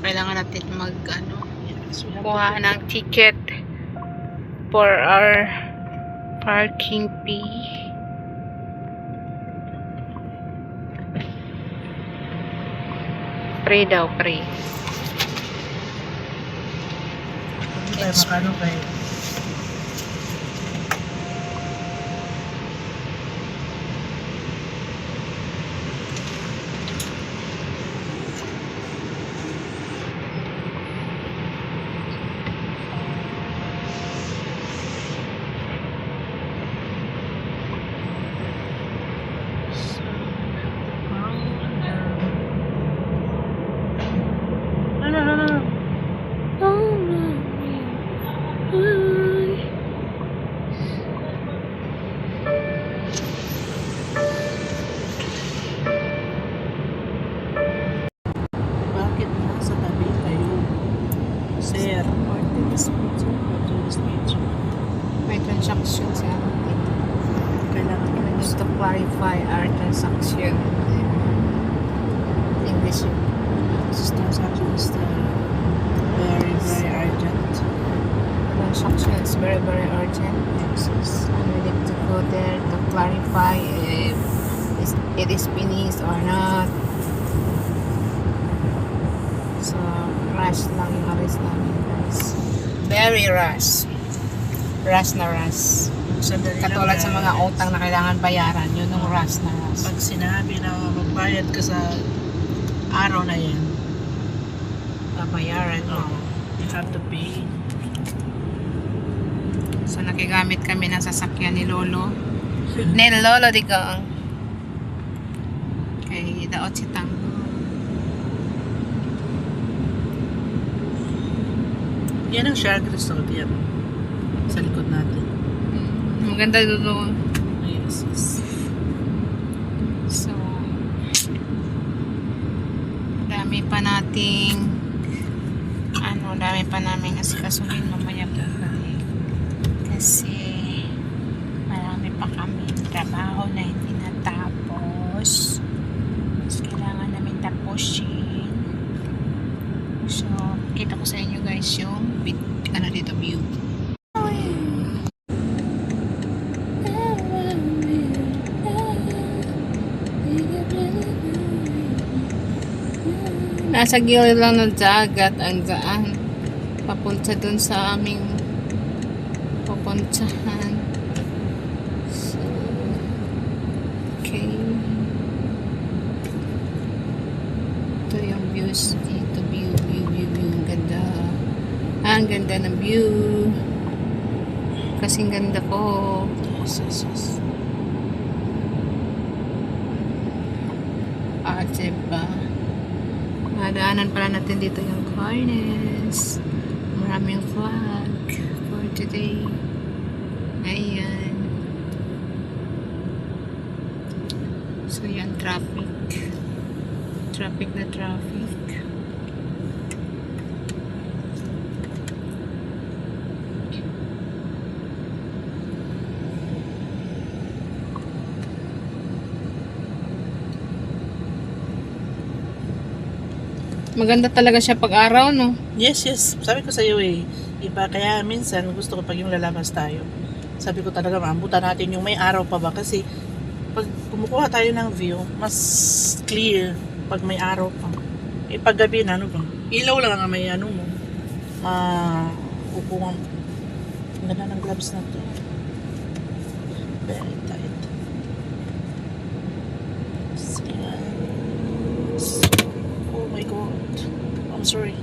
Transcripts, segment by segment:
kailangan natin mag Yes, we have kuha ng ticket for our parking fee. Free daw, free. Hindi tayo makano kayo. Bakit nasa tabi kayo? Sir, May transaction sa atin. kailangan ka Just to clarify our transaction. English yun. this transaction is very, very urgent. Transaction is very, very urgent. Yes. And we need to go there to clarify if it is finished or not. So, rush lang yung alis namin, guys. Very rush. Rush na rush. Sandali lang, Katulad sa guys. mga utang na kailangan bayaran, yun yung rush na rush. Pag sinabi na magbayad ka sa araw na yan, Babayaran mo. you have to pay. So, nakigamit kami ng sasakyan ni Lolo. Ni Lolo, di ka. Kay daot si Tang. Yan ang Shark Resort yan. Sa likod natin. Maganda doon. Yes, yes. So, dami pa nating dami pa namin asikasuhin mamaya pa kasi marami pa kami trabaho na hindi natapos. So, kailangan namin tapusin. So, kita ko sa inyo guys yung dito view. Nasa gilid lang ng dagat ang daan papunta dun sa aming pupuntahan. So, okay. Ito yung views dito. View. Ang ganda. Ang ganda ng view. Kasing ganda ko. Yes. Diba? Madaanan pala natin dito yung cornice. Maraming flag for today. Ayan. So yan, traffic. Traffic na traffic. Maganda talaga siya pag-araw, no? Yes. Sabi ko sa iyo iba kaya minsan gusto ko pag yung lalabas tayo. Sabi ko talaga maambutan natin yung may araw pa ba kasi pag kumukuha tayo ng view, mas clear pag may araw pa. Pag gabi na ba? Ilaw lang ang may mo. Upuan. Ang ganda ng gloves na to. Very tight. Oh my god. I'm sorry.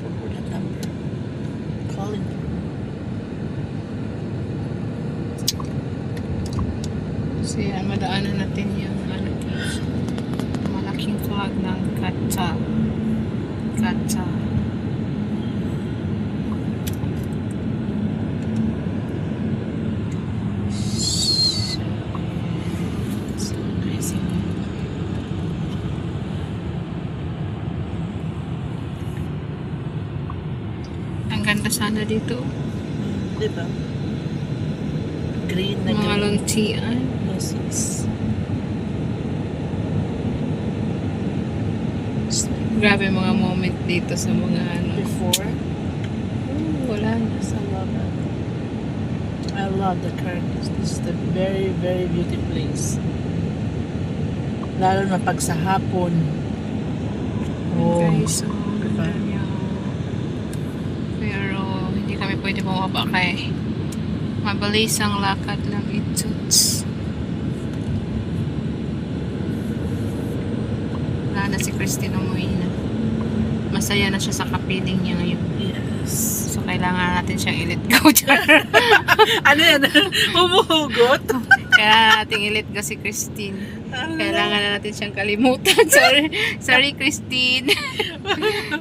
For that number. Calling. So yan, madaanan natin yung malaking flag ng Katsa. So nice. Ang ganda sana dito. Diba? Green na Mga green. luntian. Yes. Grabe mga moment dito sa mga ano. Before, Wala na. I love it. I love the Curtis. This is the very, very beautiful place. Lalo na pag sa hapon. Oh, Guys, so, diba? ganda niya. Pero, hindi kami pwede bumaba kay mabilis ang lakad lang ito. Wala na si Christine, umuwi na. Masaya na siya sa kapiling niya ngayon. Yes. So, kailangan natin siyang i-let go dyan. Ano yan? Humuhugot? Kaya ating i-let go si Christine. Kailangan na natin siyang kalimutan. Sorry Christine.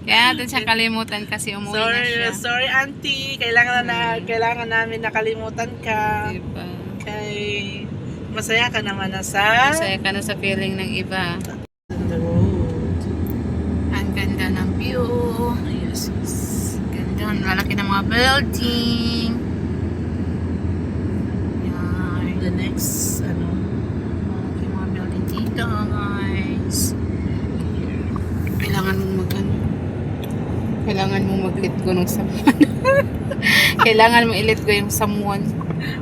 Kaya natin siyang kalimutan kasi umuwi na siya. Sorry auntie. Kailangan namin nakalimutan ka. Diba? Kay masaya ka naman na sa Masaya ka na sa feeling ng iba. the road. Ang ganda ng view. Yes. Ganda. Malaki ng mga building. Yan. The next Malaki mga building dito, guys. Kailangan mong Kailangan mong mag-let go ng someone. Kailangan mong i-let go yung someone.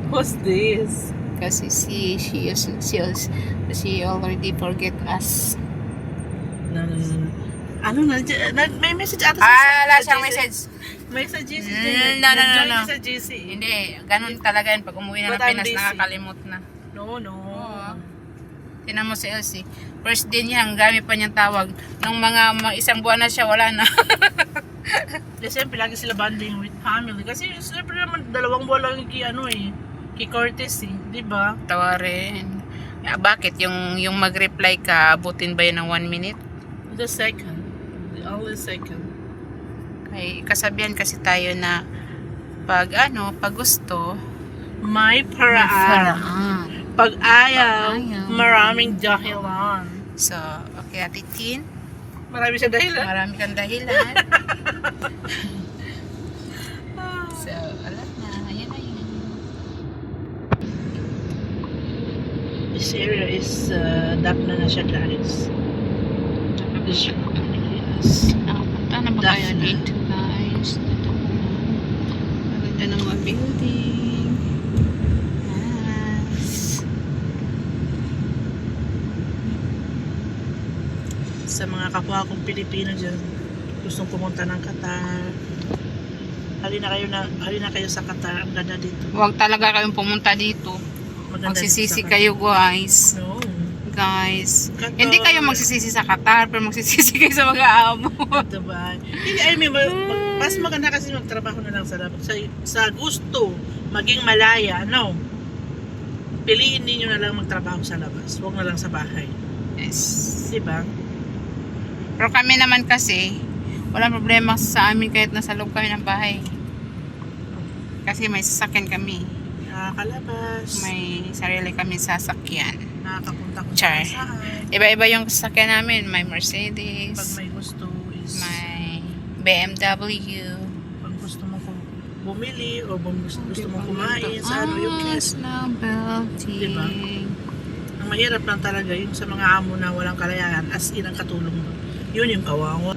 what's this? Kasi she already forget us. No. Ano na? May message ata Wala sa siyang GC. message. May sa GC. No. Nag-join ka sa GC. Hindi, ganun talaga yun. Pag umuwi na ng But I'm Pinas, busy. nakakalimot na. No. Oo. Tinan mo si Elsie. First day niya, ang gamit pa niyang tawag. Nung mga isang buwan na siya, wala na. Kasi siyempre lagi sila bonding with family. Kasi siyempre naman 2 buwan lang kay Curtis di ba? Tawarin. Bakit? Yung mag-reply ka, abutin ba yun ng 1 minute? The second. The only second. Kay kasabihan kasi tayo na pag gusto, May paraan. Pag ayaw, Pag ayaw. maraming dahilan. So, okay, Ate Tin, Marami siya dahilan. marami kang dahilan. So, alam na, ayan na yun. This area is dark na siya, guys. Yes. Nakapunta na ba kayo Daphne. dito, guys? Dito po. Maganda ng mga building. Yes. Sa mga kapwa kong Pilipino dyan, gustong pumunta ng Qatar. Halina kayo sa Qatar. Ang ganda dito. Huwag talaga kayong pumunta dito. Maganda Magsisisi dito sa kayo, guys. No. Guys. Qatar. Hindi kayo magsisisi sa Qatar, pero magsisisi kayo sa mga amo. Diba? Hindi, I mean, mas maganda kasi magtrabaho na lang sa labas. Sa gusto, maging malaya, no? Piliin ninyo na lang magtrabaho sa labas. Huwag na lang sa bahay. Yes. Diba? Pero kami naman kasi, walang problema sa amin kahit nasa loob kami ng bahay. Kasi may sasakyan kami. Nakakalabas. May sarili kami sasakyan. Nakakapunta ko Char. sa saan. Iba-iba yung sasakyan namin. May Pag Mercedes, may gusto is, may BMW. pag gusto mo kung bumili o gusto mo kumain sa ano yung kes. na building. Diba? Ang mahirap lang talaga yung sa mga amo na walang kalayahan as in ang katulong mo. Yun yung kawawa.